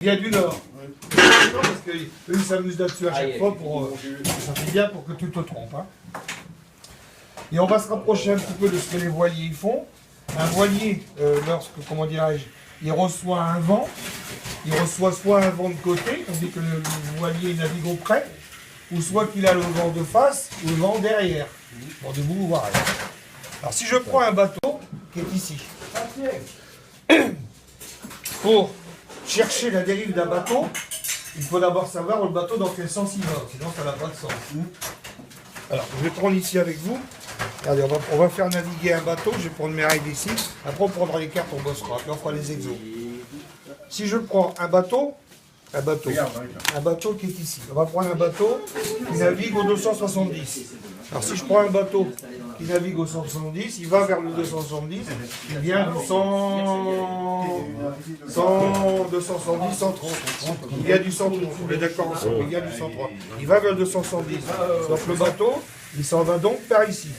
Il y a du Nord. Parce qu'eux, ils s'amusent là-dessus à chaque fois pour. Ça fait bien pour que tu te trompes. Hein. Et on va se rapprocher un petit peu de ce que les voiliers ils font. Un voilier, lorsque, comment dirais-je, il reçoit un vent, il reçoit soit un vent de côté, on dit que le voilier navigue au près, ou soit qu'il a le vent de face ou le vent derrière, vent debout ou arrière. Alors si je prends un bateau qui est ici, pour chercher la dérive d'un bateau, il faut d'abord savoir le bateau dans quel sens il va, sinon ça n'a pas de sens. Alors je vais prendre ici avec vous. Regardez, on va faire naviguer un bateau, je vais prendre mes règles ici, après on prendra les cartes, on bossera, puis on fera les exos. Si je prends un bateau qui est ici, on va prendre un bateau qui navigue au 270. Alors si je prends un bateau qui navigue au 170, il va vers le 270, il vient du 270, 130. Il vient du 130, on est d'accord ensemble, il vient du 130. Il va vers le 270. Donc le bateau, il s'en va donc par ici.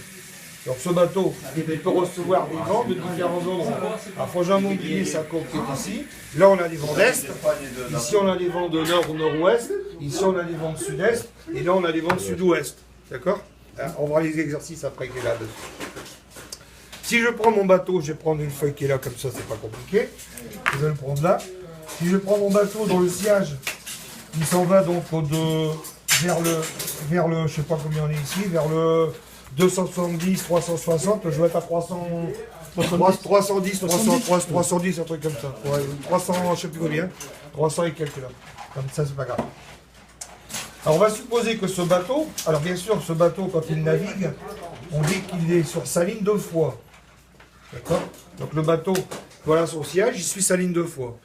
Donc ce bateau, il peut recevoir des vents de différents endroits. Alors Frangin-Montpellier, sa côte qui est ici. Là, on a des vents d'est. Ici, on a des vents de nord ou nord-ouest. Ici, on a des vents de sud-est. Et là, on a des vents de sud-ouest. D'accord? On verra les exercices après qu'il est là-dessus. Si je prends mon bateau, je vais prendre une feuille qui est là, comme ça, c'est pas compliqué. Je vais le prendre là. Si je prends mon bateau dans le sillage, il s'en va donc vers le, je sais pas combien on est ici, vers le 270, 360, je vais être à 310, 310, un truc comme ça. Ouais, 300, je sais plus combien, 300 et quelques là. Comme ça, c'est pas grave. Alors, on va supposer que ce bateau, alors bien sûr, ce bateau, quand il navigue, on dit qu'il est sur sa ligne de foi. D'accord? Donc, le bateau, voilà son sillage, il suit sa ligne de foi.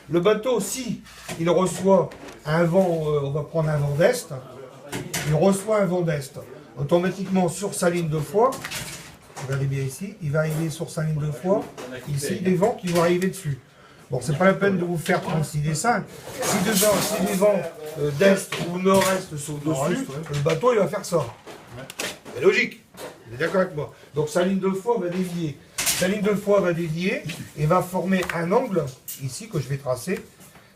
Le bateau, si il reçoit un vent, on va prendre un vent d'est, il reçoit un vent d'est. Automatiquement sur sa ligne de foi, regardez bien ici, il va arriver sur sa ligne de foi, ici, des vents qui vont arriver dessus. Bon, c'est pas la peine de vous faire 36 dessins. Si des vents d'est ou nord-est sont dessus, le bateau il va faire ça. C'est logique, vous êtes d'accord avec moi? Donc sa ligne de foi va dévier. Sa ligne de foi va dévier et va former un angle, ici, que je vais tracer,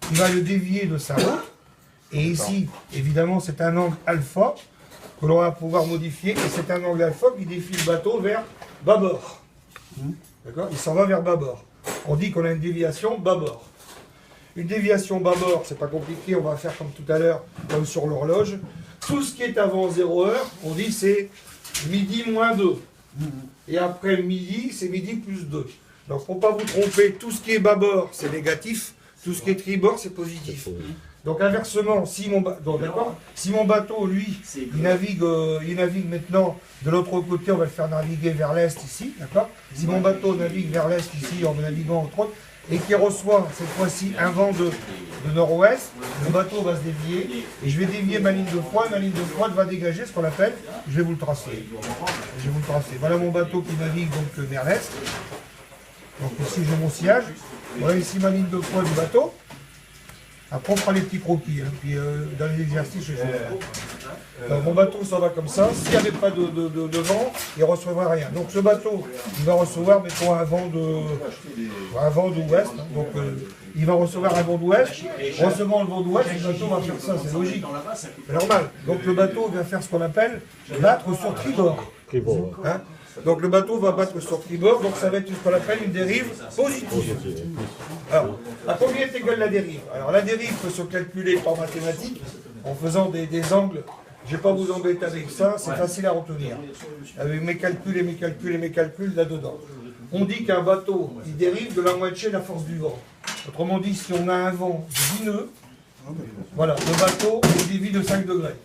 qui va le dévier de sa route. Et ici, évidemment, c'est un angle alpha, que l'on va pouvoir modifier, et c'est un angle alpha qui défie le bateau vers bâbord. D'accord? Il s'en va vers bâbord. On dit qu'on a une déviation bâbord. Une déviation bâbord, c'est pas compliqué, on va faire comme tout à l'heure, comme sur l'horloge. Tout ce qui est avant 0 heure, on dit c'est midi moins 2. Et après midi, c'est midi plus 2. Donc pour ne pas vous tromper, tout ce qui est bâbord, c'est négatif, tout ce qui est tribord, c'est positif. Donc inversement, si mon bateau, lui, il navigue maintenant de l'autre côté, on va le faire naviguer vers l'est ici, d'accord? Si mon bateau navigue vers l'est ici, en naviguant entre autres, et qu'il reçoit cette fois-ci un vent de nord-ouest, le bateau va se dévier, et je vais dévier ma ligne de foi, et ma ligne de foi va dégager ce qu'on appelle, je vais vous le tracer. Voilà mon bateau qui navigue donc vers l'est. Donc ici j'ai mon sillage, voilà ici ma ligne de foi du bateau. Après, on fera les petits croquis, hein. Puis dans les exercices, je vais mon bateau, ça va comme ça. S'il n'y avait pas de vent, il ne recevrait rien. Donc ce bateau, il va recevoir, mettons, un vent d'ouest. Hein. Donc il va recevoir un vent d'ouest. Recevant le vent d'ouest, le bateau va faire ça, c'est logique. C'est normal. Donc le bateau va faire ce qu'on appelle battre sur tribord. Hein. Donc le bateau va battre sur tribord, donc ça va être ce qu'on appelle une dérive positive. Alors, à combien est égale la dérive? Alors la dérive peut se calculer par mathématiques, en faisant des angles. Je ne vais pas vous embêter avec ça, c'est facile à retenir. Avec mes calculs là-dedans. On dit qu'un bateau, il dérive de la moitié de la force du vent. Autrement dit, si on a un vent de 10 nœuds, voilà, le bateau, il dévie de 5 degrés.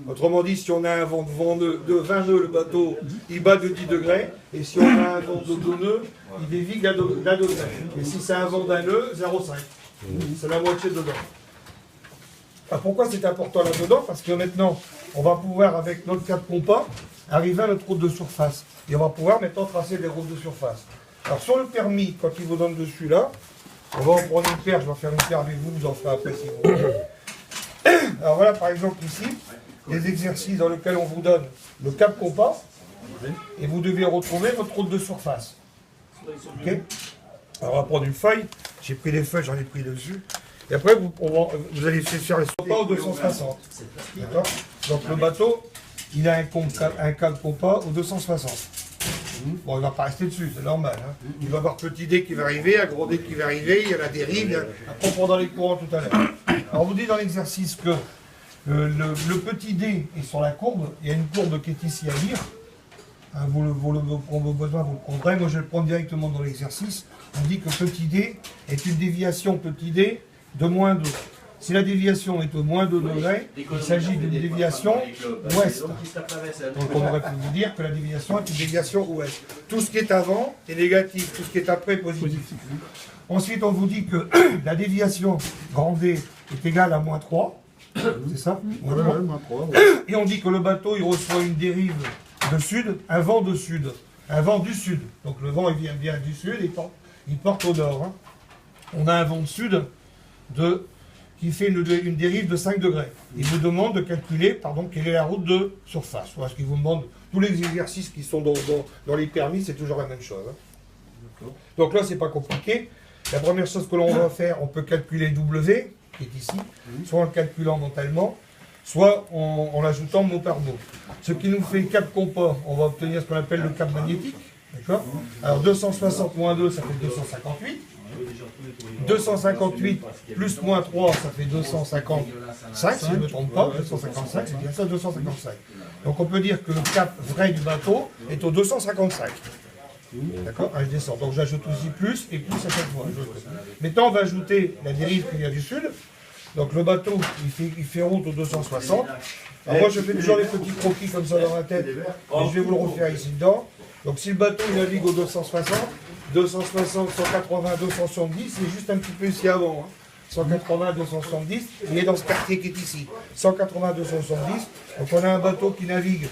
Autrement dit, si on a un vent de 20 nœuds, le bateau, il bat de 10 degrés. Et si on a un vent de 2 nœuds, il dévie d'un degré. Et si c'est un vent d'un nœud, 0,5. C'est la moitié dedans. Alors pourquoi c'est important là-dedans? Parce que maintenant, on va pouvoir, avec notre cap compas, arriver à notre route de surface. Et on va pouvoir maintenant tracer des routes de surface. Alors sur le permis, quand il vous donne dessus là, on va en prendre une paire, je vais faire une paire avec vous, vous en ferez après si vous voulez. Alors voilà par exemple ici, des exercices dans lesquels on vous donne le cap compas et vous devez retrouver votre route de surface. Okay. Alors on va prendre une feuille, j'ai pris les feuilles, j'en ai pris dessus. Et après, vous allez faire les compas au 260. D'accord. Donc le bateau, il a un câble compas au 260. Bon, il ne va pas rester dessus, c'est normal. Hein. Il va y avoir petit dé qui va arriver, un gros dé qui va arriver, il y a la dérive, après on prendra les courants tout à l'heure. Alors on vous dit dans l'exercice que le petit dé est sur la courbe, il y a une courbe qui est ici à lire. Hein, pour vos besoins, vous le prendrez. Moi je le prends directement dans l'exercice. On dit que petit d est une déviation petit d de moins 2. Si la déviation est au moins 2 degrés, il s'agit d'une déviation ouest. Donc on aurait pu vous dire que la déviation est une déviation ouest. Tout ce qui est avant est négatif, tout ce qui est après est positif. Ensuite, on vous dit que la déviation grand D est égale à moins 3. C'est ça? Moins 3. Et on dit que le bateau il reçoit une dérive de sud, un vent de sud. Un vent du sud. Donc le vent il vient bien du sud et il porte au nord. Hein. On a un vent de sud qui fait une dérive de 5 degrés. Il vous demande de calculer quelle est la route de surface. Voilà ce qu'il vous demande. Tous les exercices qui sont dans les permis, c'est toujours la même chose. Hein. Donc là, c'est pas compliqué. La première chose que l'on va faire, on peut calculer W, qui est ici, soit en le calculant mentalement, soit en l'ajoutant mot par mot. Ce qui nous fait cap compas, on va obtenir ce qu'on appelle le cap magnétique. D'accord. Alors 260 moins 2, ça fait 258. 258 plus moins 3, ça fait 255, si je ne me trompe pas, 255, c'est bien ça, 255. Donc on peut dire que le cap vrai du bateau est au 255. D'accord. Je descends, donc j'ajoute aussi plus et plus à chaque fois. Maintenant on va ajouter la dérive qui vient du sud. Donc le bateau, il fait route au 260. Alors moi je fais toujours les petits croquis comme ça dans la tête, et je vais vous le refaire ici dedans. Donc si le bateau il navigue au 260, 260, 180, 270, c'est juste un petit peu ici avant. Hein. 180, 270, il est dans ce quartier qui est ici. 180, 270, donc on a un bateau qui navigue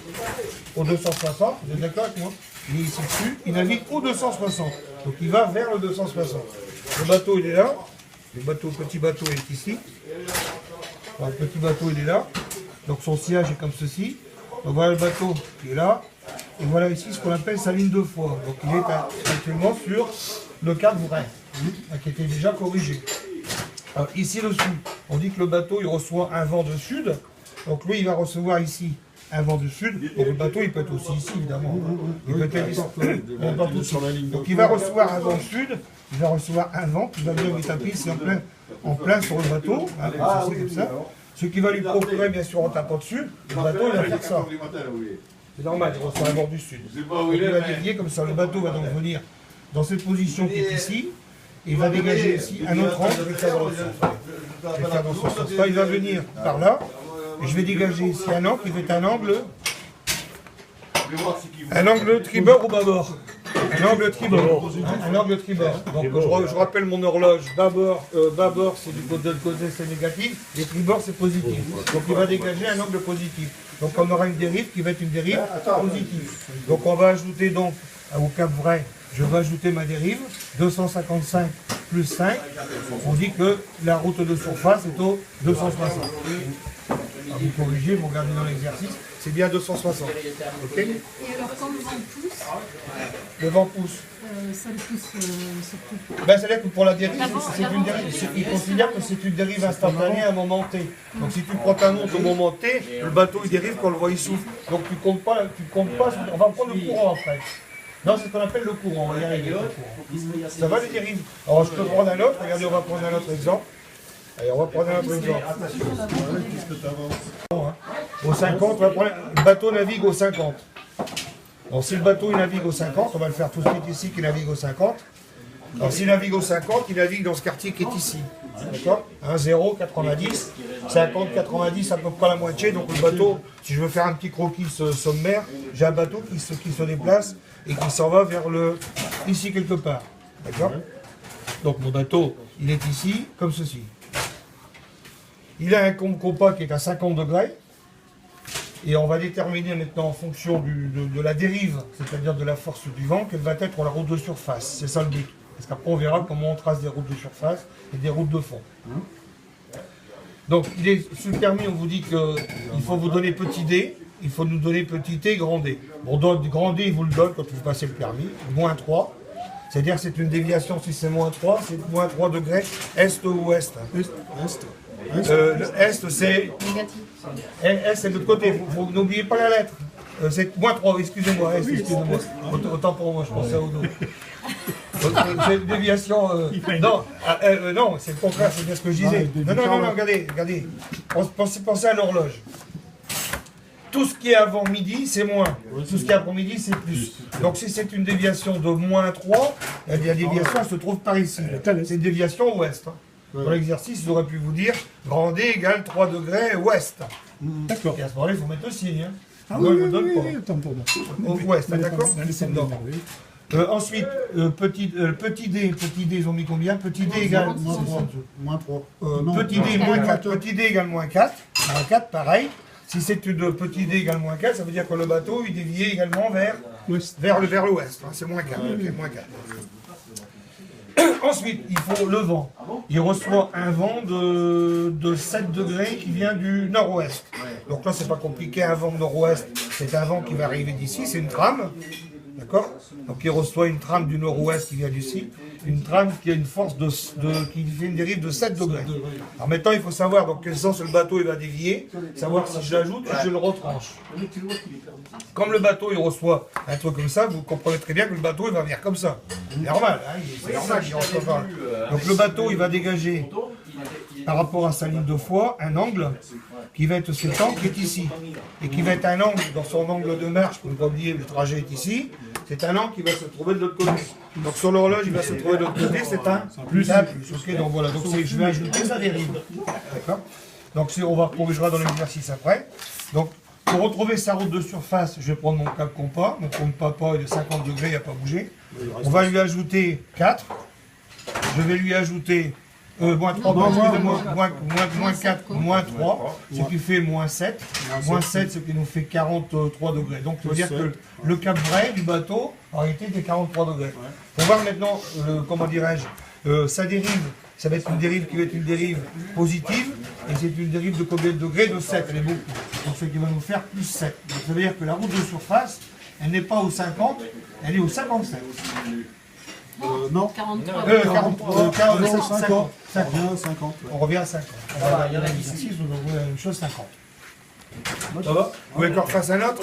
au 260, vous êtes d'accord avec moi? Il est ici dessus, il navigue au 260, donc il va vers le 260. Le bateau il est là, le petit bateau est ici. Alors, le petit bateau il est là, donc son sillage est comme ceci. Donc voilà le bateau qui est là. Et voilà ici ce qu'on appelle sa ligne de foi. Donc il est actuellement sur le cap vrai, qui était déjà corrigé. Alors, ici dessus, on dit que le bateau il reçoit un vent de sud. Donc lui il va recevoir ici un vent de sud. Donc le bateau il peut être aussi ici évidemment. Il peut être ici. Donc il va recevoir un vent de sud, il va recevoir un vent qui va venir lui taper ici en plein sur le bateau, hein, comme ça. Ce qui va lui procurer bien sûr en tapant dessus, le bateau il va faire ça. C'est normal, il reçoit un vent du sud. Donc, il va dévier comme ça, le bateau va donc venir dans cette position qui est ici, et il va dégager ici un autre angle, je vais faire dans le sens. Il va venir par là, et je vais dégager ici un angle qui va être un angle tribord ou bâbord. Un angle tribord. Un angle tribord. Donc je rappelle mon horloge, bâbord c'est du côté c'est négatif, et tribord c'est positif. Donc il va dégager un angle positif. Donc on aura une dérive qui va être une dérive positive. Donc on va ajouter donc au cap vrai, je vais ajouter ma dérive, 255 plus 5, on dit que la route de surface est au 260. Alors vous corrigez, vous regardez dans l'exercice, c'est bien 260. Ok. Et alors quand le vent pousse, le vent pousse. Ça le pousse surtout. Ben, c'est-à-dire que pour la dérive, c'est une dérive. Il considère que c'est une dérive instantanée à un moment T. Donc si tu prends ta montre au moment T, le bateau il dérive quand le vent il souffle. Donc tu comptes pas, on va prendre le courant après. Non, c'est ce qu'on appelle le courant, on va y arriver. Le courant. Ça va les dérives. Alors je peux prendre un autre, regardez, on va prendre un autre exemple. Allez, on va prendre un autre exemple. Au 50, le bateau navigue au 50. Donc si le bateau il navigue au 50, on va le faire tout de suite ici, qu'il navigue au 50. Alors s'il navigue au 50, il navigue dans ce quartier qui est ici. D'accord. 1, 0, 90, 50, 90, à peu près la moitié. Donc le bateau, si je veux faire un petit croquis sommaire, j'ai un bateau qui se déplace et qui s'en va vers ici quelque part. D'accord. Donc mon bateau, il est ici, comme ceci. Il a un compas qui est à 50 degrés. Et on va déterminer maintenant en fonction de la dérive, c'est-à-dire de la force du vent, quelle va être la route de surface. C'est ça le but. Parce qu'après on verra comment on trace des routes de surface et des routes de fond. Donc sur le permis, on vous dit qu'il faut vous donner petit d, il faut nous donner petit t, grand d. Bon, donc grand d, il vous le donne quand vous passez le permis, moins 3. C'est-à-dire c'est une déviation, si c'est -3, c'est -3 degrés est ou ouest. Le est, c'est... Est, c'est de l'autre côté, n'oubliez pas la lettre. C'est -3, excusez-moi, est, excusez-moi. Autant pour moi, je pensais au dos. C'est une déviation... non, c'est le contraire, c'est bien ce que je disais. Non, regardez. Pensez à l'horloge. Tout ce qui est avant midi, c'est moins. Tout ce qui est après midi, c'est plus. Donc si c'est une déviation de -3, la déviation elle se trouve par ici. C'est une déviation ouest. Dans l'exercice, j'aurais pu vous dire grand D égale 3 degrés ouest. D'accord. Et à ce moment-là, il faut mettre le signe. Ah oui, attends pour moi. Au ouest, d'accord. Ensuite, petit D, ils ont mis combien? Petit D égale -3. petit D -4. Petit D égale -4. -4, pareil. Si c'est une petit D égale -4, ça veut dire que le bateau il déviait également vers l'ouest. C'est -4. -4. Ensuite, il faut le vent. Il reçoit un vent de 7 degrés qui vient du nord-ouest. Donc là, c'est pas compliqué, un vent nord-ouest, c'est un vent qui va arriver d'ici, c'est une trame. D'accord? Donc il reçoit une trame du nord-ouest qui vient d'ici, une trame qui a une force qui fait une dérive de 7 degrés. Alors maintenant, il faut savoir dans quel sens le bateau il va dévier, savoir si je l'ajoute ou si je le retranche. Comme le bateau il reçoit un truc comme ça, vous comprenez très bien que le bateau il va venir comme ça. C'est normal, c'est normal, il rentre pas. Donc le bateau il va dégager par rapport à sa ligne de foi un angle qui va être cet angle qui est ici et qui va être un angle dans son angle de marche, pour ne pas oublier le trajet est ici, c'est un angle qui va se trouver de l'autre côté. Donc sur l'horloge il va se trouver de l'autre côté, c'est un plus. Ok, donc voilà, donc je vais ajouter sa dérive. D'accord. Donc on va corrigera dans l'exercice après. Donc pour retrouver sa route de surface, je vais prendre mon cap compas. Mon compas est de 50 degrés, il n'a pas bougé. On va lui ajouter 4. Je vais lui ajouter moins 3, moins 4, moins 3, ce qui fait moins 7. Moins 7, ce qui nous fait 43 degrés. Donc, ça veut dire que le cap vrai du bateau, en réalité, est 43 degrés. On va voir maintenant, comment dirais-je, sa dérive. Ça va être une dérive qui va être une dérive positive, et c'est une dérive de combien de degrés? De 7, elle est beaucoup. Donc, ce qui va nous faire plus 7. Donc, ça veut dire que la route de surface, elle n'est pas au 50, elle est au 57. Non. 43. 50. 50. On revient à 50. On va regarder l'exercice, on va la même chose, 50. Ça va? Vous voulez qu'on refasse un autre?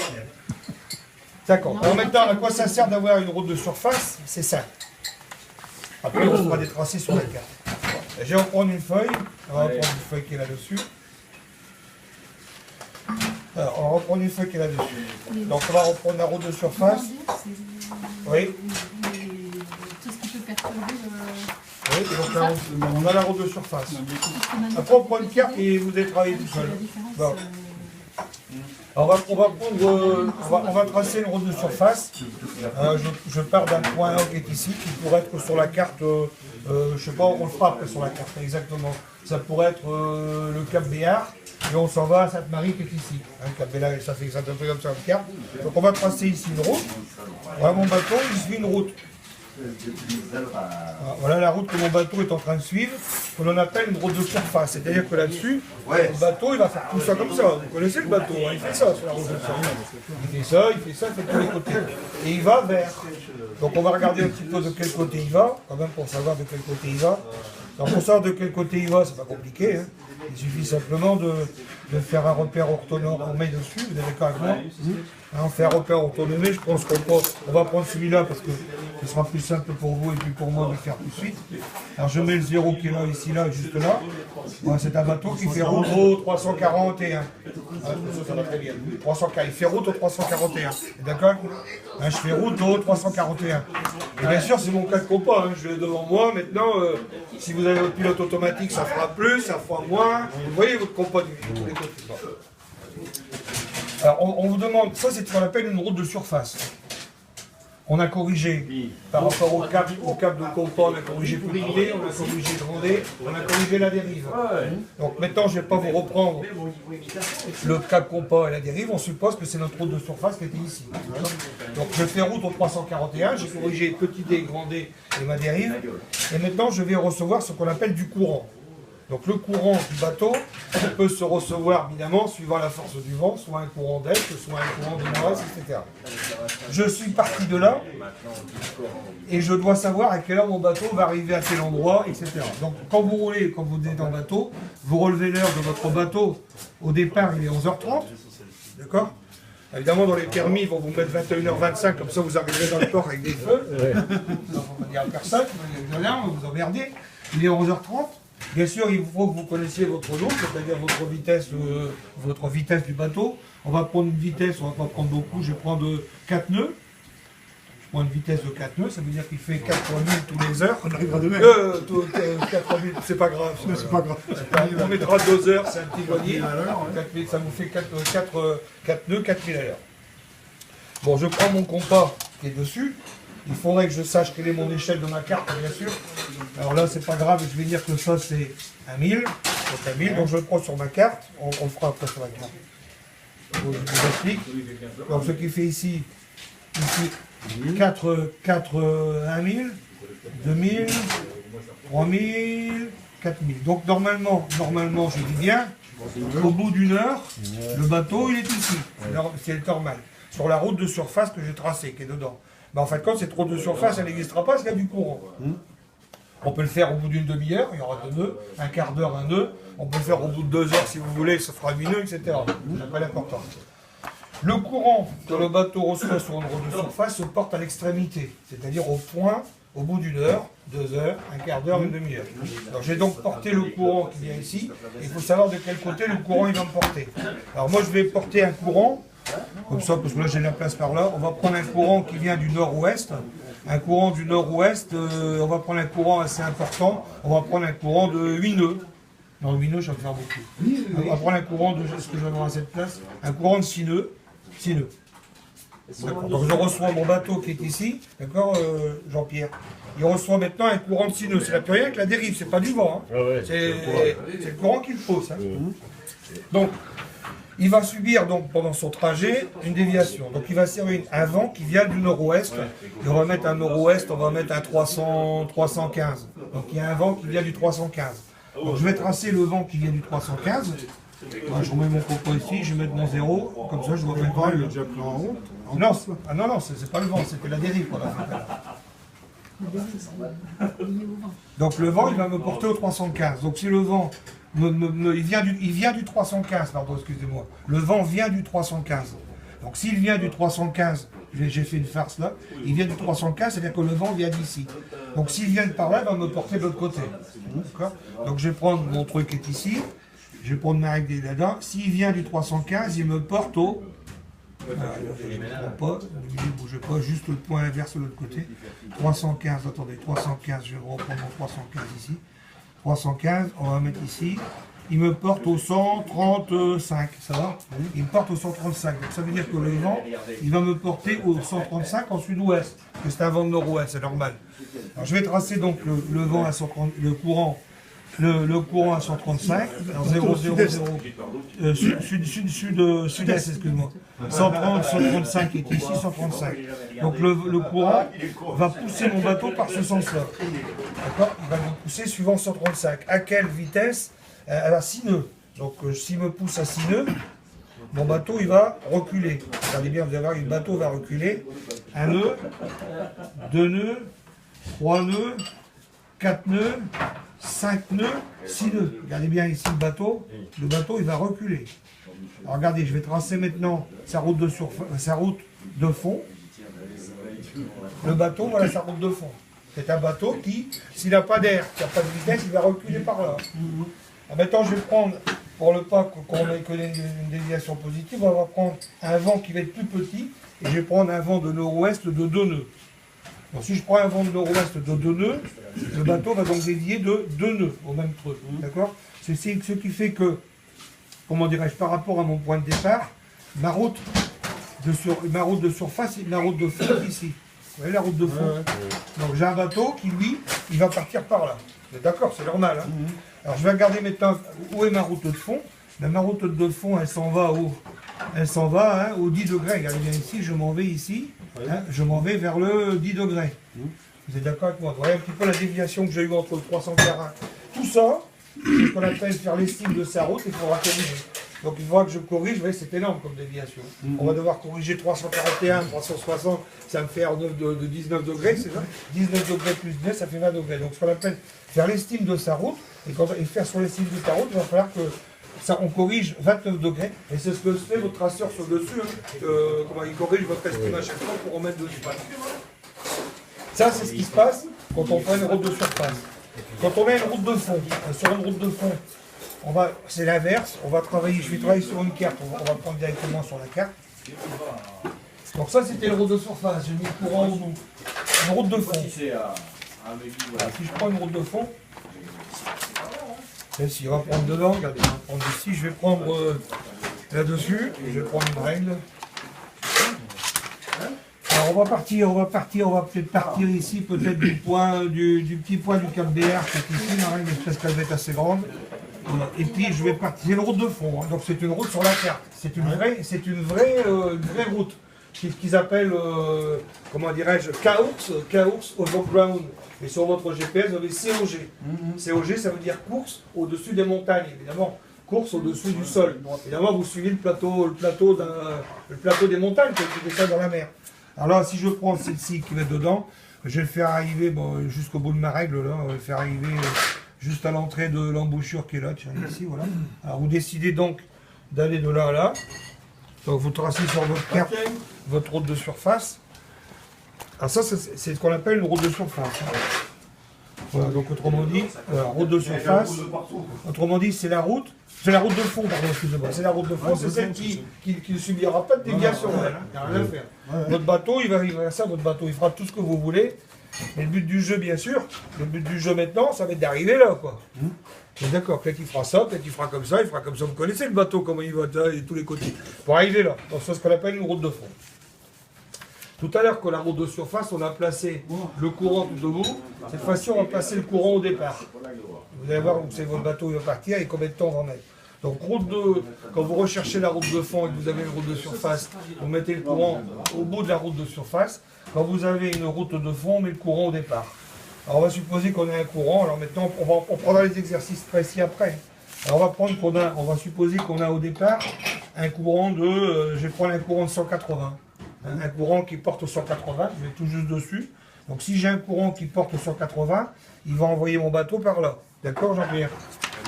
50. Alors maintenant, à quoi ça sert d'avoir une route de surface? C'est ça. Après, on fera des tracés sur la carte. Je vais reprendre une feuille. On va reprendre une feuille qui est là-dessus. Alors, on va reprendre une feuille qui est là-dessus. Donc, on va reprendre la route de surface. Oui. Tout ce qui peut perturber Oui, donc là, on a la route de surface. Après, on prend une carte et vous allez travailler tout seul. Bon. Alors, on va tracer une route de surface. Je pars d'un point A qui est ici, qui pourrait être sur la carte, je ne sais pas, on le fera après sur la carte, exactement. Ça pourrait être le Cap Béard, et on s'en va à Sainte-Marie qui est ici. Le Cap Béard, ça fait exactement comme ça, une carte. Donc on va tracer ici une route. Voilà mon bateau, il suit une route. Voilà la route que mon bateau est en train de suivre, que l'on appelle une route de surface. C'est-à-dire que là-dessus, le bateau il va faire tout ça comme ça. Vous connaissez le bateau, hein, il fait ça sur la route de surface. Il fait de tous les côtés. Et il va vers. Donc on va regarder un petit peu de quel côté il va, quand même pour savoir de quel côté il va. Alors pour savoir de quel côté il va, c'est pas compliqué. Hein. Il suffit simplement de faire un repère orthonormé dessus, vous êtes d'accord avec moi? On fait un repère orthonormé, je pense qu'on va prendre celui-là parce que ce sera plus simple pour vous et puis pour moi de le faire tout de suite. Alors je mets le 0 qui est là, ici, là, juste là. Voilà, c'est un bateau qui fait route au 341. Ça va très bien. 340, il fait route au 341. D'accord? Je fais route au 341. Et bien sûr, c'est mon cas de compas, hein. Je l'ai devant moi. Maintenant, si vous avez votre pilote automatique, ça fera plus, ça fera moins. Vous voyez votre compas de tous les côtés. Alors, on vous demande, ça c'est ce qu'on appelle une route de surface. On a corrigé par rapport au cap de compas, on a corrigé petit D, on a corrigé grand D, on a corrigé la dérive. Donc maintenant, je ne vais pas vous reprendre le cap compas et la dérive, on suppose que c'est notre route de surface qui était ici. Donc je fais route au 341, j'ai corrigé petit D, grand D et ma dérive. Et maintenant, je vais recevoir ce qu'on appelle du courant. Donc le courant du bateau peut se recevoir évidemment suivant la force du vent, soit un courant d'est, soit un courant de nord-est, etc. Je suis parti de là et je dois savoir à quelle heure mon bateau va arriver à quel endroit, etc. Donc quand vous roulez, quand vous êtes en bateau, vous relevez l'heure de votre bateau. Au départ, il est 11h30, d'accord? Évidemment, dans les permis, ils vont vous mettre 21h25, comme ça vous arriverez dans le port avec des feux. Donc, on va dire à personne, vous emmerdez. Il est 11h30. Bien sûr, il faut que vous connaissiez votre lot, c'est-à-dire votre vitesse du bateau. On va prendre une vitesse, on ne va pas prendre beaucoup, je vais prendre 4 nœuds. Je prends une vitesse de 4 nœuds, ça veut dire qu'il fait 4 000 tous les heures. On arrivera demain. 4 000, c'est pas grave. C'est pas grave. On mettra 2 heures, c'est un petit voilier. 4 000, ça vous fait 4 nœuds, 4 000 à l'heure. Bon, je prends mon compas qui est dessus. Il faudrait que je sache quelle est mon échelle de ma carte, bien sûr. Alors là, c'est pas grave, je vais dire que ça, c'est 1000. Donc 1000, donc je le prends sur ma carte. On le fera après sur la carte. Je vous explique. Donc ce qui fait ici 4 1000, 2000, 3000, 4000. Donc normalement, je dis bien, au bout d'une heure, le bateau, il est ici. C'est normal. Sur la route de surface que j'ai tracée, qui est dedans. Mais en fait, quand cette route de surface, elle n'existera pas parce qu'il y a du courant. On peut le faire au bout d'une demi-heure, il y aura 2 nœuds, un quart d'heure, un nœud. On peut le faire au bout de 2 heures si vous voulez, ça fera 8 nœuds, etc. Ça n'a pas d'importance. Le courant que le bateau reçoit sur une route de surface se porte à l'extrémité, c'est-à-dire au point, au bout d'une heure, 2 heures, un quart d'heure, une demi-heure. Alors j'ai donc porté le courant qui vient ici, et il faut savoir de quel côté le courant il va me porter. Alors moi je vais porter un courant, comme ça, parce que là j'ai la place par là, on va prendre un courant qui vient du nord-ouest. Un courant du nord-ouest, on va prendre un courant assez important, on va prendre un courant de 8 nœuds. Non, 8 nœuds, ça va faire beaucoup. On va prendre un courant de, est-ce que je vais avoir à cette place? Un courant de 6 nœuds. 6 nœuds. Donc je reçois mon bateau qui est ici, d'accord, Jean-Pierre. Il reçoit maintenant un courant de 6 nœuds. C'est plus rien avec la dérive, c'est pas du vent. Hein. C'est le courant qu'il pose. Hein. Donc, il va subir donc pendant son trajet une déviation. Donc il va servir un vent qui vient du nord-ouest. Et on va mettre un nord-ouest, on va mettre un 315. Donc il y a un vent qui vient du 315. Donc je vais tracer le vent qui vient du 315. Je remets mon coco ici, je vais mettre mon 0, comme ça je vois bien Il est déjà pris en route. Non, c'est pas le vent, c'était la dérive qu'on a fait là. Donc le vent il va me porter au 315. Donc si le vent il vient du 315, pardon, excusez-moi. Le vent vient du 315. Donc s'il vient du 315, j'ai fait une farce là, il vient du 315, c'est-à-dire que le vent vient d'ici. Donc s'il vient de par là, il va me porter de l'autre côté. Donc je vais prendre mon truc qui est ici, je vais prendre ma règle là-dedans. S'il vient du 315, il me porte au... je ne bouge pas, juste le point inverse de l'autre côté. 315, attendez, 315, je vais reprendre mon 315 ici. 315, on va mettre ici. Il me porte au 135, ça va? Il me porte au 135, donc ça veut dire que le vent, il va me porter au 135 en sud-ouest, parce que c'est un vent de nord-ouest, c'est normal. Alors je vais tracer donc le vent à 130, le courant à 135, alors 0, 0, 0, sud-est, excuse-moi. 130, 135 est ici, 135. Donc le courant va pousser mon bateau par ce sens-là. D'accord? Il va me pousser suivant 135. À quelle vitesse? À 6 nœuds. Donc s'il me pousse à 6 nœuds, mon bateau il va reculer. Regardez bien, vous allez voir, le bateau va reculer. 1 nœud, 2 nœuds, 3 nœuds, 4 nœuds, 5 nœuds, 6 nœuds. Regardez bien ici le bateau il va reculer. Alors regardez, je vais tracer maintenant sa route de fond. Le bateau, voilà sa route de fond. C'est un bateau qui, s'il n'a pas d'air, s'il n'a pas de vitesse, il va reculer par là. Maintenant, je vais prendre, pour le pas qu'on ait une déviation positive, on va prendre un vent qui va être plus petit, et je vais prendre un vent de nord-ouest de 2 nœuds. Donc si je prends un vent de nord-ouest de 2 nœuds, le bateau va donc dévier de 2 nœuds au même truc. D'accord? C'est ce qui fait que, comment dirais-je, par rapport à mon point de départ, ma route de surface et ma route de fond ici. Vous voyez la route de fond? Donc j'ai un bateau qui, lui, il va partir par là. D'accord, c'est normal. Hein. Alors je vais regarder maintenant où est ma route de fond. Ben, ma route de fond, elle s'en va au 10 degrés. Regardez bien ici, je m'en vais ici. Hein, je m'en vais vers le 10 degrés. Vous êtes d'accord avec moi? Vous voyez un petit peu la déviation que j'ai eue entre le 340. Tout ça, c'est ce qu'on appelle faire l'estime de sa route, il faudra corriger. Donc une fois que je corrige, vous voyez, c'est énorme comme déviation. On va devoir corriger 341, 360, ça me fait de 19 degrés, c'est ça 19 degrés plus 2, ça fait 20 degrés. Donc ce qu'on appelle faire l'estime de sa route, et faire sur l'estime de ta route, il va falloir que ça, on corrige 29 degrés, et c'est ce que fait votre traceur sur le dessus, comment il corrige votre estime à chaque fois pour remettre dessus. Ça, c'est ce qui se passe quand on fait une route de surface. Quand on met une route de fond, sur une route de fond, c'est l'inverse, on va travailler, je vais travailler sur une carte, on va prendre directement sur la carte. Donc ça c'était une route de surface, j'ai mis le courant au bout. Une route de fond. Voilà, si je prends une route de fond, celle-ci, on va prendre dedans, regardez, on va prendre ici, je vais prendre là-dessus, je vais prendre une règle. Alors on va peut-être partir ici, peut-être du petit point du cap BR, qui est ici, la règle parce qu'elle va être assez grande. Et puis je vais partir, c'est une route de fond, hein, donc c'est une route sur la carte. C'est une vraie route qu'ils appellent, comment dirais-je, Kaours Overground. Et sur votre GPS, vous avez COG. COG, ça veut dire course au-dessus des montagnes, évidemment. Course au-dessus du sol. Évidemment, vous suivez le plateau des montagnes, qui est ça dans la mer. Alors là, si je prends celle-ci qui va être dedans, je vais le faire arriver jusqu'au bout de ma règle, là, on va le faire arriver juste à l'entrée de l'embouchure qui est là, tiens, ici, voilà. Alors vous décidez donc d'aller de là à là. Donc vous tracez sur votre carte votre route de surface. Alors ça, c'est ce qu'on appelle une route de surface. Voilà, donc autrement dit, route de surface, autrement dit, c'est la route de fond, pardon, excusez-moi. C'est la route de fond, c'est celle qui ne subira pas de déviation. Il n'y a rien à faire. Votre bateau, il va ça, votre bateau, il fera tout ce que vous voulez. Mais le but du jeu, bien sûr, le but du jeu maintenant, ça va être d'arriver là, quoi. D'accord, peut-être qu'il fera ça, peut-être qu'il fera comme ça, il fera comme ça. Vous connaissez le bateau, comment il va, de tous les côtés. Pour arriver là. Donc c'est ce qu'on appelle une route de fond. Tout à l'heure, quand la route de surface, on a placé le courant tout au bout. Cette fois-ci, on va placer le courant au départ. Vous allez voir où c'est votre bateau il va partir et combien de temps on va mettre. Donc, quand vous recherchez la route de fond et que vous avez une route de surface, vous mettez le courant au bout de la route de surface. Quand vous avez une route de fond, on met le courant au départ. Alors, on va supposer qu'on a un courant. Alors maintenant, on prendra les exercices précis après. Alors, on va supposer qu'on a au départ un courant je vais prendre un courant de 180. Un courant qui porte 180, je vais tout juste dessus. Donc si j'ai un courant qui porte 180, il va envoyer mon bateau par là. D'accord, Jean-Pierre?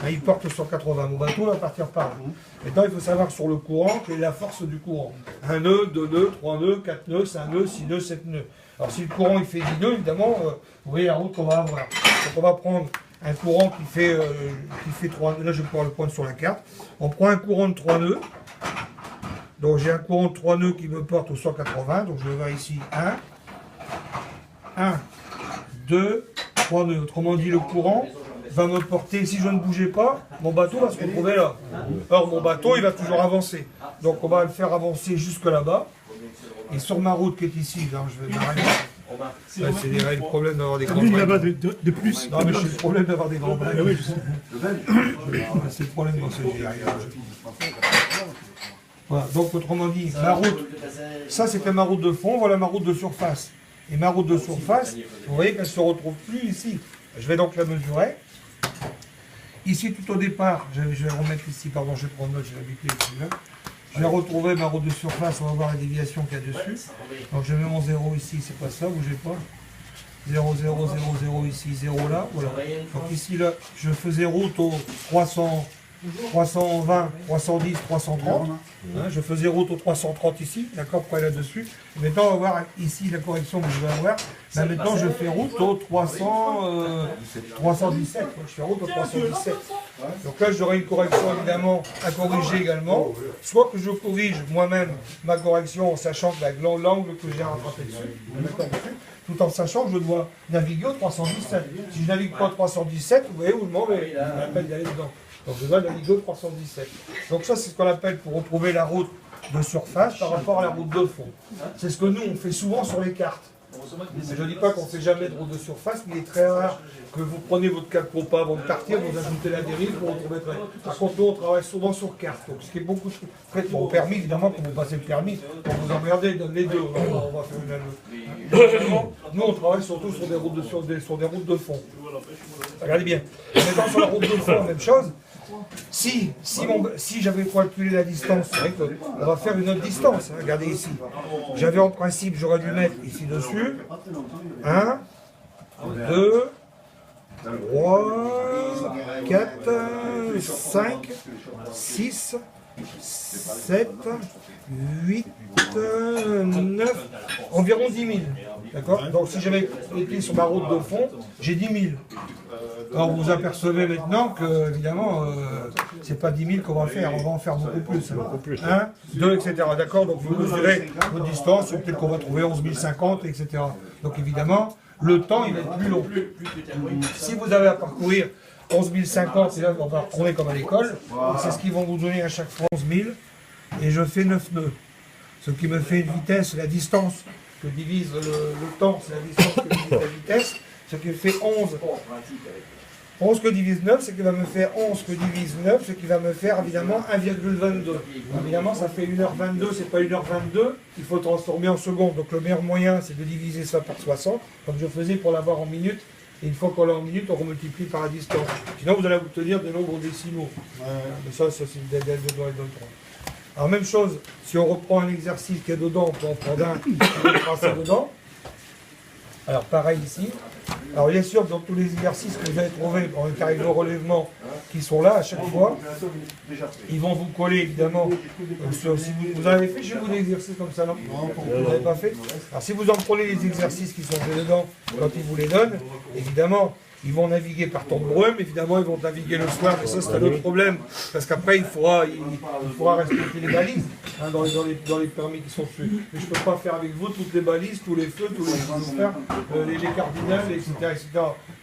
Il porte 180, mon bateau va partir par là. Maintenant, il faut savoir sur le courant quelle est la force du courant. 1 nœud, 2 nœuds, 3 nœuds, 4 nœuds, 5 nœuds, 6 nœuds, 7 nœuds. Alors si le courant il fait 10 nœuds, évidemment, vous voyez la route qu'on va avoir. Donc on va prendre un courant qui fait 3 nœuds. Là, je vais pouvoir le prendre sur la carte. On prend un courant de 3 nœuds. Donc j'ai un courant de 3 nœuds qui me porte au 180, donc je vais voir ici 1, 2, 3 nœuds. Autrement dit, le courant va me porter, si je ne bougeais pas, mon bateau va se retrouver là. Or mon bateau, il va toujours avancer. Donc on va le faire avancer jusque là-bas. Et sur ma route qui est ici, là, je vais m'arrêter. C'est le problème d'avoir des grands là-bas de plus. Non mais c'est le problème d'avoir des grands breaks. Oui, je sais. C'est le problème dans ce GR. Voilà, donc autrement dit, ma route, ça c'était ma route de fond, voilà ma route de surface. Et ma route de surface, vous voyez qu'elle ne se retrouve plus ici. Je vais donc la mesurer. Ici tout au départ, je vais remettre ici, pardon, je vais prendre note, j'ai l'habitude ici là. Je vais retrouver ma route de surface, on va voir la déviation qu'il y a dessus. Donc je mets mon 0 ici, c'est pas ça, bougez pas. 0, 0, 0, 0 ici, 0 là, voilà. Donc ici là, je faisais route au 300. 320, 310, 330. Je faisais route au 330 ici, d'accord, pour aller là-dessus. Maintenant, on va voir ici la correction que je vais avoir. Là, maintenant, je fais route au 317. Je fais route au 317. Donc là, j'aurai une correction évidemment à corriger également. Soit que je corrige moi-même ma correction en sachant que l'angle que j'ai rattrapé dessus, tout en sachant que je dois naviguer au 317. Si je navigue pas au 317, vous voyez, vous demandez, on appelle d'aller dedans. Donc je dois naviguer au 317. Donc ça, c'est ce qu'on appelle pour retrouver la route de surface par rapport à la route de fond. C'est ce que nous, on fait souvent sur les cartes. Je ne dis pas qu'on ne fait jamais de route de surface, mais il est très rare que vous preniez votre cap compas avant de partir, vous ajoutez la dérive pour retrouver très. Par contre, nous, on travaille souvent sur carte, donc ce qui est beaucoup de traitement au permis, évidemment, quand vous passez le permis, pour vous emmerder, donne les deux, on va faire une. Nous, on travaille surtout sur des routes de fond. Regardez bien. Maintenant, sur la route de fond, même chose. Si j'avais calculé la distance, c'est vrai qu'on va faire une autre distance. Regardez ici. J'avais en principe, j'aurais dû mettre ici dessus 1, 2, 3, 4, 5, 6, 7, 8, 9, environ 10 000. D'accord? Donc si j'avais été sur ma route de fond, j'ai 10 000. Alors vous apercevez maintenant que, évidemment, c'est pas 10 000 qu'on va faire, on va en faire beaucoup plus. 1, 2, etc. D'accord? Donc vous mesurez votre distance, peut-être qu'on va trouver 11 050, etc. Donc évidemment, le temps il va être plus long. Si vous avez à parcourir 11 050, et là on va retourner comme à l'école, c'est ce qu'ils vont vous donner à chaque fois 11 000, et je fais 9 nœuds. Ce qui me fait une vitesse, la distance que divise le temps, c'est la distance que divise la vitesse, ce qui fait 11. 11 que divise 9, c'est qu'il va me faire 11 que divise 9, ce qui va me faire évidemment 1,22. Évidemment, ça fait 1h22, c'est pas 1h22, il faut transformer en secondes. Donc le meilleur moyen, c'est de diviser ça par 60, comme je faisais pour l'avoir en minutes. Et une fois qu'on l'a en minutes, on remultiplie par la distance. Sinon, vous allez obtenir des nombres décimaux. Mais ça c'est le délai de 2 et 2, 3. Alors même chose, si on reprend un exercice qui est dedans, on peut en prendre un qui est tracé dedans. Alors pareil ici. Alors bien sûr, dans tous les exercices que vous allez trouver dans le carré de relèvement qui sont là à chaque fois, ils vont vous coller évidemment. Si vous avez fait chez vous des exercices comme ça, non? Vous n'avez pas fait? Alors si vous en prenez les exercices qui sont faits dedans, quand ils vous les donnent, évidemment, ils vont naviguer par temps de brume, évidemment ils vont naviguer le soir, mais ça c'est un autre problème, parce qu'après il faudra respecter les balises dans les permis qui sont faits. Mais je ne peux pas faire avec vous toutes les balises, tous les feux, tous les cardinales, etc.,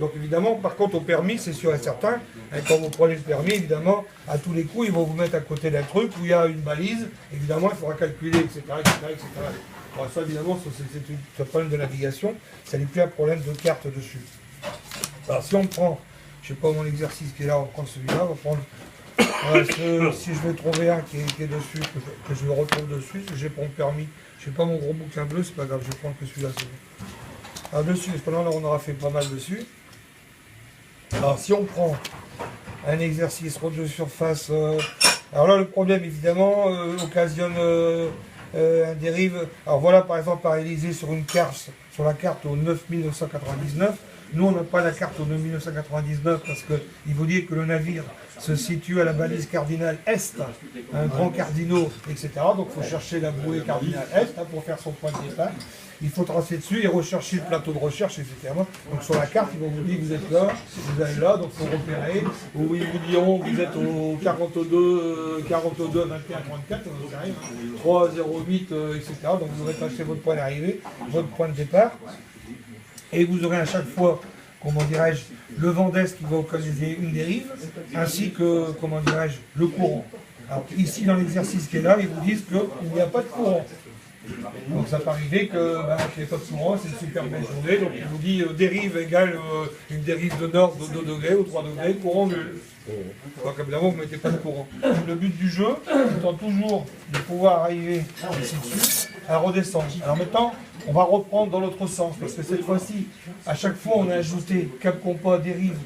Donc évidemment, par contre au permis, c'est sûr et certain, quand vous prenez le permis, évidemment, à tous les coups, ils vont vous mettre à côté d'un truc où il y a une balise, évidemment il faudra calculer, etc., etc. Bon, ça évidemment, c'est un problème de navigation, ça n'est plus un problème de carte dessus. Alors si on prend, je ne sais pas mon exercice qui est là, on va prendre celui-là, on va prendre, si je vais trouver un qui est dessus, que je me retrouve dessus, si j'ai pas mon permis, je n'ai pas mon gros bouquin bleu, c'est pas grave, je vais prendre que celui-là. Alors dessus, parce que là on aura fait pas mal dessus. Alors si on prend un exercice route de surface, alors là le problème évidemment occasionne un dérive. Alors voilà par exemple par Élysée sur une carte, sur la carte au 9999. Nous, on n'a pas la carte au 1999 parce qu'il vous dit que le navire se situe à la balise cardinale Est, un grand cardinaux, etc. Donc il faut chercher la bouée cardinale Est pour faire son point de départ. Il faut tracer dessus et rechercher le plateau de recherche, etc. Donc sur la carte, ils vont vous dire que vous êtes là, vous allez là, donc il faut repérer. Ou ils vous diront que vous êtes au 42, 21, 34, 3, 0, 8, etc. Donc vous aurez cherché votre point d'arrivée, votre point de départ. Et vous aurez à chaque fois, comment dirais-je, le vent d'est qui va occasionner une dérive, ainsi que, comment dirais-je, le courant. Alors ici, dans l'exercice qui est là, ils vous disent qu'il n'y a pas de courant. Donc ça peut arriver qu'il n'y ait pas de courant, c'est une super belle journée, donc il vous dit dérive égale une dérive de nord de 2 degrés ou 3 degrés, courant nul. Donc évidemment, vous ne mettez pas de courant. Le but du jeu étant toujours de pouvoir arriver ici dessus, à redescendre. Alors maintenant, on va reprendre dans l'autre sens, parce que cette fois-ci, à chaque fois, on a ajouté cap compas, dérive,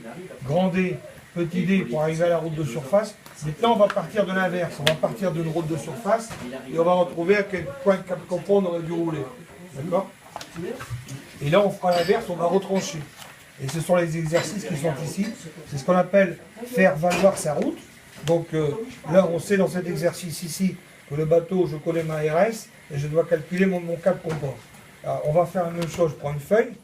grand D, petit D pour arriver à la route de surface. Maintenant, on va partir de l'inverse. On va partir d'une route de surface et on va retrouver à quel point cap compas on aurait dû rouler. D'accord? Et là, on fera l'inverse, on va retrancher. Et ce sont les exercices qui sont ici. C'est ce qu'on appelle faire valoir sa route. Donc là, on sait dans cet exercice ici que le bateau, je connais ma RS et je dois calculer mon cap compas. Alors, on va faire la même chose, je prends une feuille.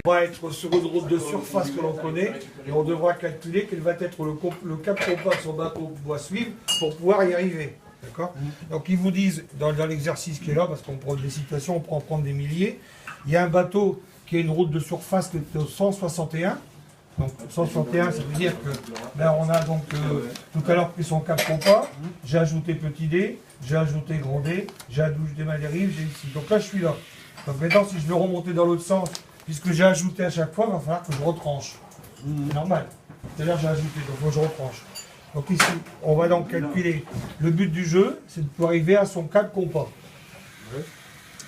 On va être sur une route de surface que l'on connaît et on devra calculer quel va être le cap compas que son bateau doit suivre pour pouvoir y arriver. D'accord? Donc ils vous disent, dans l'exercice qui est là, parce qu'on prend des situations, on peut en prendre des milliers, il y a un bateau qui a une route de surface qui est au 161. Donc 161, ça veut dire que là on a donc tout à l'heure pris son cap compas, j'ai ajouté petit d, j'ai ajouté grand d, j'ai ajouté ma dérive, j'ai ici. Donc là je suis là. Donc maintenant, si je veux remonter dans l'autre sens, puisque j'ai ajouté à chaque fois, il va falloir que je retranche. C'est normal. C'est-à-dire j'ai ajouté, donc il faut que je retranche. Donc ici, on va donc calculer. Le but du jeu, c'est de pouvoir arriver à son cas de compas.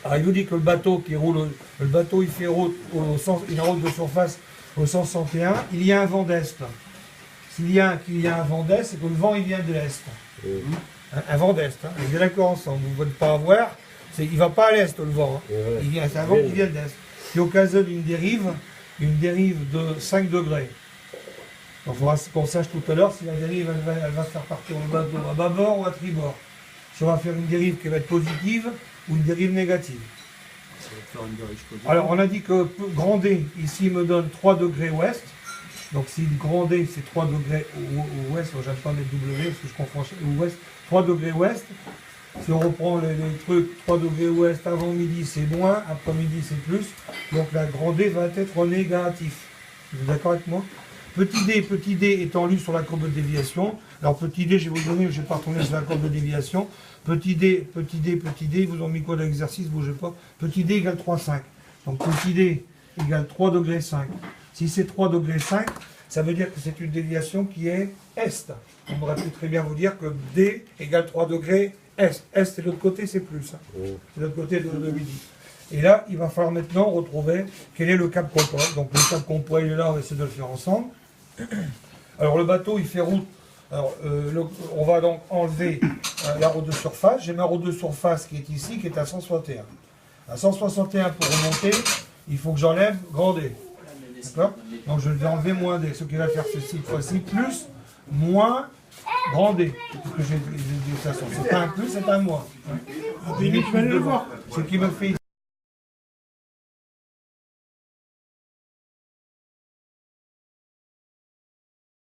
Alors il nous dit que le bateau qui roule, le bateau il fait route au sens, une route de surface au sens 61, il y a un vent d'est. Qu'il y a un vent d'est, c'est que le vent il vient de l'est. Un vent d'est, hein. On est bien d'accord ensemble, vous ne pouvez pas avoir, il ne va pas à l'est le vent, hein. C'est un vent qui vient d'est, qui occasionne une dérive de 5 degrés. Donc il faudra qu'on sache tout à l'heure si la dérive elle va faire partir le bateau à bâbord ou à tribord. Si on va faire une dérive qui va être positive ou une dérive négative. Alors on a dit que grand D, ici il me donne 3 degrés ouest. Donc si le grand D c'est 3 degrés ouest, j'aime pas mettre W parce que je confonds ouest, 3 degrés ouest. Si on reprend les trucs, 3 degrés ouest avant midi c'est moins, après midi c'est plus. Donc la grand D va être négatif. Vous êtes d'accord avec moi? Petit d étant lu sur la courbe de déviation. Alors petit d, je vais vous le donner, je ne vais pas retourner sur la courbe de déviation. Petit d, ils vous ont mis quoi d'exercice, bougez pas. Petit d égale 3,5. Donc petit d égale 3 degrés 5. Si c'est 3 degrés 5, ça veut dire que c'est une déviation qui est est. On aurait pu très bien vous dire que d égale 3 degrés est. Est, c'est l'autre côté, c'est plus. Hein. C'est l'autre côté de midi. Et là, il va falloir maintenant retrouver quel est le cap compas. Donc le cap compas, il est là, on va essayer de le faire ensemble. Alors le bateau, il fait route. Alors, on va donc enlever la route de surface. J'ai ma route de surface qui est ici, qui est à 161. À 161 pour remonter, il faut que j'enlève grand D. D'accord? Donc je vais enlever moins D. Ce qui va faire ceci fois-ci, plus, moins, grand D. Parce que j'ai dit ça. C'est pas un plus, c'est un moins. Ce qui me fait ici